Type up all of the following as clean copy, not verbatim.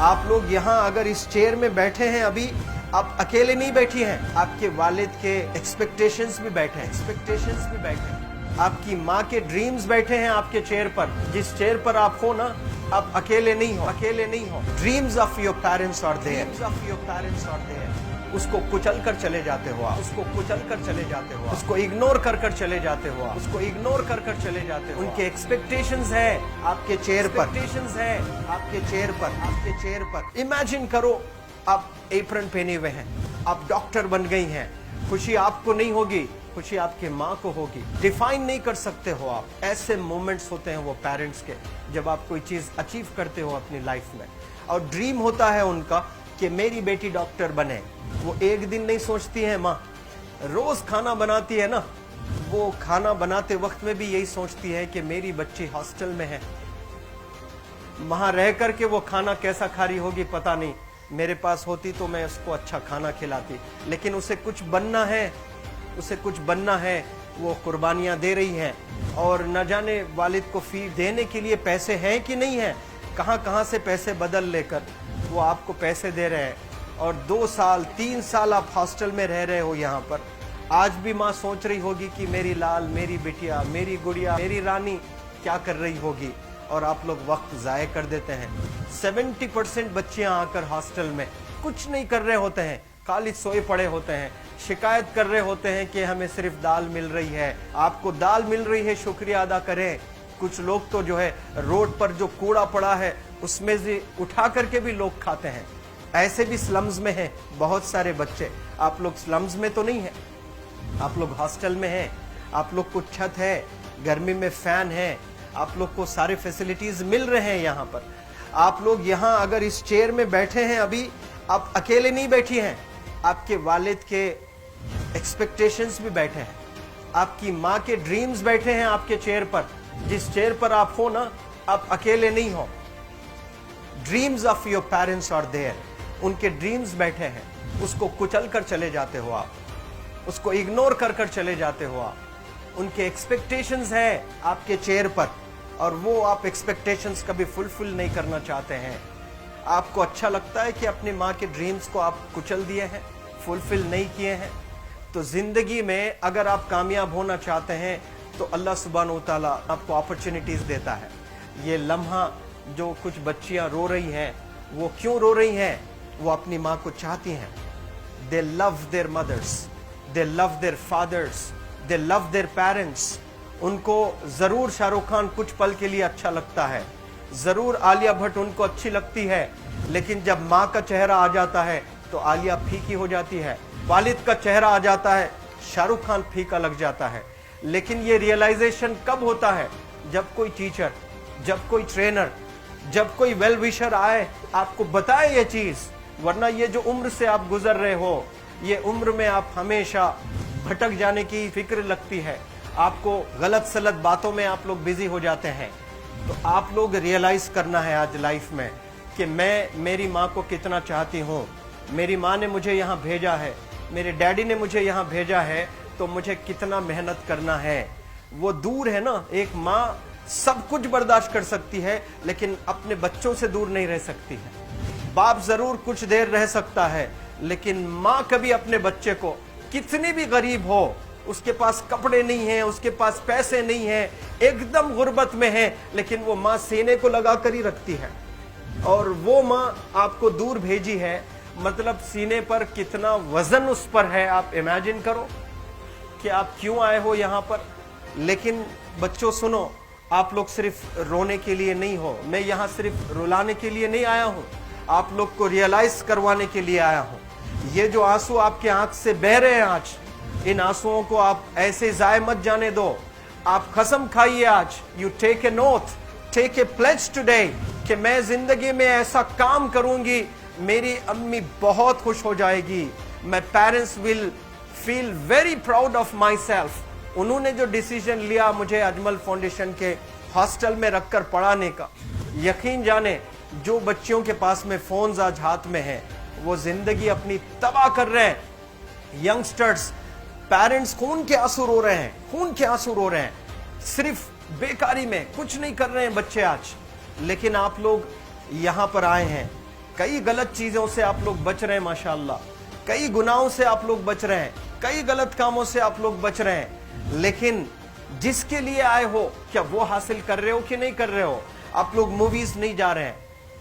आप लोग यहाँ अगर इस चेयर में बैठे हैं अभी, आप अकेले नहीं बैठी हैं, आपके वालिद के एक्सपेक्टेशंस भी बैठे हैं, आपकी माँ के ड्रीम्स बैठे हैं आपके चेयर पर। जिस चेयर पर आप हो ना, आप अकेले नहीं हो। Dreams of your parents are there. उसको कुचल कर चले जाते हो आप, उसको इग्नोर कर चले जाते हो आप, उनके एक्सपेक्टेशंस है आपके चेयर पर। इमेजिन करो आप एप्रन पहने हुए हैं, आप डॉक्टर बन गई हैं। खुशी आपको नहीं होगी, खुशी आपके माँ को होगी। डिफाइन नहीं कर सकते हो आप। ऐसे मोमेंट्स होते हैं वो पेरेंट्स के, जब आप कोई चीज अचीव करते हो अपनी लाइफ में, और ड्रीम होता है उनका कि मेरी बेटी डॉक्टर बने। वो एक दिन नहीं सोचती है माँ, रोज खाना बनाती है ना, वो खाना बनाते वक्त में भी यही सोचती है कि मेरी बच्ची हॉस्टल में है, वहां रह करके वो खाना कैसा खा रही होगी पता नहीं, मेरे पास होती तो मैं उसको अच्छा खाना खिलाती। लेकिन उसे कुछ बनना है, वो कुर्बानियां दे रही है, और न जाने वालिद को फी देने के लिए पैसे हैं कि नहीं है, कहां से पैसे बदल लेकर वो आपको पैसे दे रहे हैं। और 2 साल 3 साल आप हॉस्टल में रह रहे हो यहाँ पर। आज भी माँ सोच रही होगी कि मेरी लाल, मेरी बिटिया, मेरी गुड़िया, मेरी रानी क्या कर रही होगी, और आप लोग वक्त जाया कर देते हैं। 70% बच्चियां आकर हॉस्टल में कुछ नहीं कर रहे होते हैं, खाली सोए पड़े होते हैं, शिकायत कर रहे होते हैं कि हमें सिर्फ दाल मिल रही है। आपको दाल मिल रही है, शुक्रिया अदा करें। कुछ लोग तो जो है रोड पर जो कूड़ा पड़ा है उसमें से उठा करके भी लोग खाते हैं। ऐसे भी स्लम्स में हैं बहुत सारे बच्चे। आप लोग स्लम्स में तो नहीं है, आप लोग हॉस्टल में हैं, आप लोग को छत है, गर्मी में फैन है, आप लोग को सारे फैसिलिटीज मिल रहे हैं यहाँ पर। आप लोग यहाँ अगर इस चेयर में बैठे हैं अभी, आप अकेले नहीं बैठी हैं, आपके वालिद के एक्सपेक्टेशंस भी बैठे हैं, आपकी माँ के ड्रीम्स बैठे हैं आपके चेयर पर। जिस चेयर पर आप हो ना, आप अकेले नहीं हो। Dreams of your parents are there. उनके ड्रीम्स बैठे हैं, उसको कुचल कर चले जाते हो आप, उसको इग्नोर कर चले जाते हो आप। उनके एक्सपेक्टेशंस है आपके चेयर पर, और वो आप एक्सपेक्टेशंस कभी फुलफिल नहीं करना चाहते हैं। आपको अच्छा लगता है कि अपनी माँ के ड्रीम्स को आप कुचल दिए हैं, फुलफिल नहीं किए हैं। तो जिंदगी में अगर आप कामयाब होना चाहते हैं तो अल्लाह सुब्हानहू तआला आपको अपॉर्चुनिटीज देता है। ये लम्हा जो कुछ बच्चियां रो रही हैं, वो क्यों रो रही हैं? वो अपनी माँ को चाहती हैं। They love their mothers, they love their fathers, they love their parents. उनको जरूर शाहरुख खान कुछ पल के लिए अच्छा लगता है, जरूर आलिया भट्ट उनको अच्छी लगती है, लेकिन जब माँ का चेहरा आ जाता है तो आलिया फीकी हो जाती है। वालिद का चेहरा आ जाता है, शाहरुख खान फीका लग जाता है। लेकिन ये रियलाइजेशन कब होता है? जब कोई टीचर, जब कोई ट्रेनर, जब कोई वेल विशर आए, आपको बताए ये चीज। वरना ये जो उम्र से आप गुजर रहे हो, ये उम्र में आप हमेशा भटक जाने की फिक्र लगती है, आपको गलत सलत बातों में आप लोग बिजी हो जाते हैं। तो आप लोग रियलाइज करना है आज लाइफ में कि मैं मेरी माँ को कितना चाहती हूँ। मेरी माँ ने मुझे यहाँ भेजा है, मेरे डैडी ने मुझे यहाँ भेजा है, तो मुझे कितना मेहनत करना है। वो दूर है ना, एक माँ सब कुछ बर्दाश्त कर सकती है, लेकिन अपने बच्चों से दूर नहीं रह सकती है। बाप जरूर कुछ देर रह सकता है, लेकिन माँ कभी अपने बच्चे को, कितनी भी गरीब हो, उसके पास कपड़े नहीं हैं, उसके पास पैसे नहीं हैं, एकदम गुर्बत में है, लेकिन वो माँ सीने को लगा कर ही रखती है। और वो माँ आपको दूर भेजी है, मतलब सीने पर कितना वजन उस पर है। आप इमेजिन करो कि आप क्यों आए हो यहाँ पर। लेकिन बच्चों सुनो, आप लोग सिर्फ रोने के लिए नहीं हो, मैं यहाँ सिर्फ रुलाने के लिए नहीं आया हूँ, आप लोग को रियलाइज करवाने के लिए आया हूँ। ये जो आंसू आपके आंख से बह रहे हैं आज, इन आंसुओं को आप ऐसे जाए मत जाने दो। आप कसम खाइए आज, you take a note, take a pledge today, कि मैं जिंदगी में ऐसा काम करूंगी, मेरी अम्मी बहुत खुश हो जाएगी, my parents will feel very proud of my self. उन्होंने जो डिसीजन लिया मुझे अजमल फाउंडेशन के हॉस्टल में रखकर पढ़ाने का, यकीन जाने जो बच्चियों के पास में फोन्स आज हाथ में हैं, वो जिंदगी अपनी तबाह कर रहे हैं। यंगस्टर्स, पेरेंट्स खून के आंसू रो रहे हैं, खून के आंसू रो रहे हैं, सिर्फ बेकारी में कुछ नहीं कर रहे हैं बच्चे आज। लेकिन आप लोग यहाँ पर आए हैं, कई गलत चीजों से आप लोग बच रहे हैं माशाअल्लाह, कई गुनाहों से आप लोग बच रहे हैं, कई गलत कामों से आप लोग बच रहे हैं, लेकिन जिसके लिए आए हो क्या वो हासिल कर रहे हो कि नहीं कर रहे हो? आप लोग मूवीज नहीं जा रहे हैं,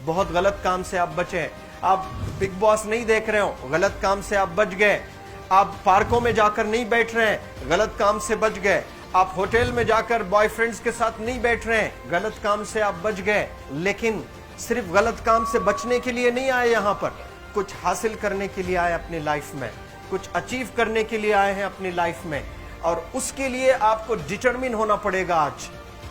बहुत गलत काम से आप बचे। आप बिग बॉस नहीं देख रहे हो, गलत काम से आप बच गए। आप पार्कों में जाकर नहीं बैठ रहे हैं, गलत काम से बच गए। आप होटल में जाकर बॉयफ्रेंड्स के साथ नहीं बैठ रहे हैं, गलत काम से आप बच गए। लेकिन सिर्फ गलत काम से बचने के लिए नहीं आए, यहाँ पर कुछ हासिल करने के लिए आए अपनी लाइफ में, कुछ अचीव करने के लिए आए हैं अपनी लाइफ में। और उसके लिए आपको डिटरमिन होना पड़ेगा।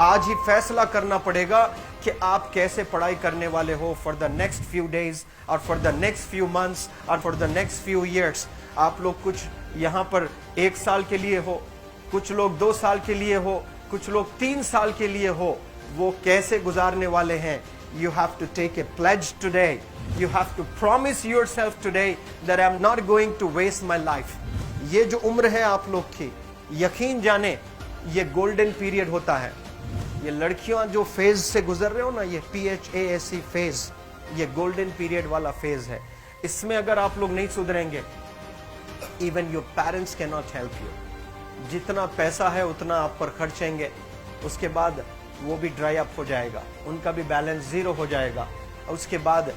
आज ही फैसला करना पड़ेगा कि आप कैसे पढ़ाई करने वाले हो for the next few days और for the next few months और for the next few years. आप लोग कुछ यहाँ पर 1 साल के लिए हो, कुछ लोग 2 साल के लिए हो, कुछ लोग 3 साल के लिए हो, वो कैसे गुजारने वाले हैं? You have to take a pledge today. You have to promise yourself today that I'm not going to waste my life. ये जो उम्र है आप लोग की, यकीन जाने ये गोल्डन पीरियड होता है। ये लड़कियां जो फेज से गुजर रहे हो ना, ये PHASE फेज, ये गोल्डन पीरियड वाला फेज है। इसमें अगर आप लोग नहीं सुधरेंगे, even your parents can not help you. जितना पैसा है उतना आप पर खर्चेंगे, उसके बाद वो भी ड्राई अप हो जाएगा, उनका भी बैलेंस जीरो हो जाएगा। और उसके बाद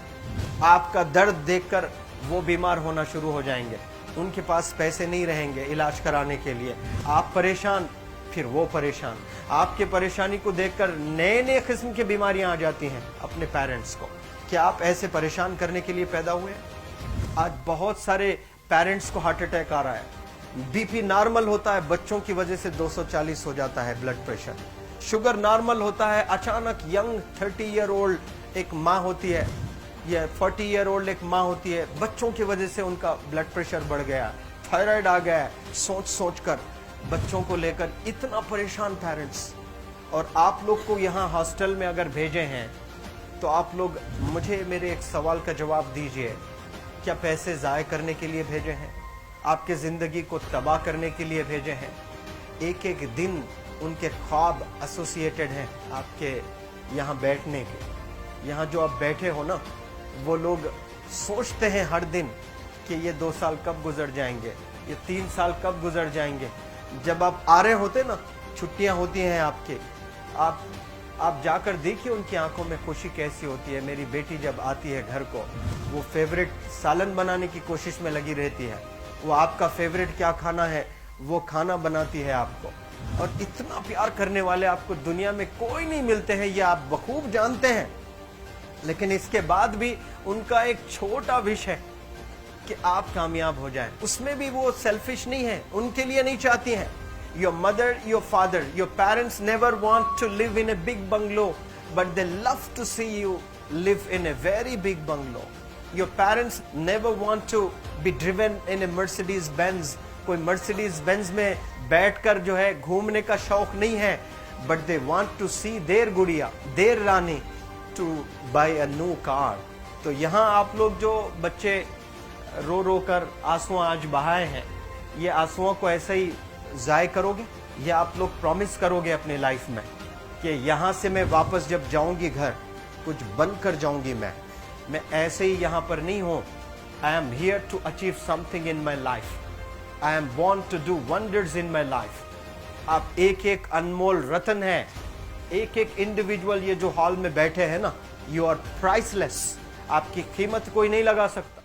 आपका दर्द देखकर वो बीमार होना शुरू हो जाएंगे, उनके पास पैसे नहीं रहेंगे इलाज कराने के लिए। आप परेशान, फिर वो परेशान। आपके परेशानी को देखकर नए नए किस्म की बीमारियां आ जाती हैं अपने पेरेंट्स को। क्या आप ऐसे परेशान करने के लिए पैदा हुए? आज बहुत सारे पेरेंट्स को हार्ट अटैक आ रहा है। बीपी नॉर्मल होता है, बच्चों की वजह से 240 हो जाता है ब्लड प्रेशर। शुगर नॉर्मल होता है, अचानक यंग 30 ईयर ओल्ड एक माँ होती है या 40 ईयर ओल्ड एक माँ होती है, बच्चों की वजह से उनका ब्लड प्रेशर बढ़ गया, थायराइड आ गया। सोच सोच कर बच्चों को लेकर इतना परेशान पेरेंट्स। और आप लोग को यहाँ हॉस्टल में अगर भेजे हैं तो आप लोग मुझे मेरे एक सवाल का जवाब दीजिए, क्या पैसे ज़ाय करने के लिए भेजे हैं? आपके ज़िंदगी को तबाह करने के लिए भेजे हैं? एक एक दिन उनके ख्वाब एसोसिएटेड हैं आपके यहाँ बैठने के। यहाँ जो आप बैठे हो ना, वो लोग सोचते हैं हर दिन कि ये 2 साल कब गुजर जाएंगे, ये 3 साल कब गुजर जाएंगे। जब आप आ रहे होते ना, छुट्टियाँ होती हैं आपके, आप जाकर देखिए उनकी आंखों में खुशी कैसी होती है। मेरी बेटी जब आती है घर को, वो फेवरेट सालन बनाने की कोशिश में लगी रहती है। वो आपका फेवरेट क्या खाना है वो खाना बनाती है आपको। और इतना प्यार करने वाले आपको दुनिया में कोई नहीं मिलते हैं, ये आप बखूब जानते हैं। लेकिन इसके बाद भी उनका एक छोटा विश है कि आप कामयाब हो जाएं। उसमें भी वो सेल्फिश नहीं है, उनके लिए नहीं चाहती हैं। Your mother, your father, your parents never want to live in a big bungalow, but they love to see you live in a very big bungalow. Your parents never want to be driven in a Mercedes Benz. कोई Mercedes Benz में बैठकर जो है घूमने का शौक नहीं है, but they want to see their गुड़िया, their Rani to buy a new car. तो यहाँ आप लोग जो बच्चे रो रो कर आंसू आज बहाए हैं, ये आंसुओं को ऐसे ही ज़ाय करोगे? या आप लोग प्रॉमिस करोगे अपनी लाइफ में कि यहाँ से मैं वापस जब जाऊंगी घर, कुछ बन कर जाऊंगी, मैं ऐसे ही यहाँ पर नहीं हूँ। I am here to achieve something in my life, I am born to do wonders in my life. आप एक एक अनमोल रत्न है, एक एक इंडिविजुअल ये जो हॉल में बैठे हैं ना, यू आर प्राइसलेस। आपकी कीमत कोई नहीं लगा सकता।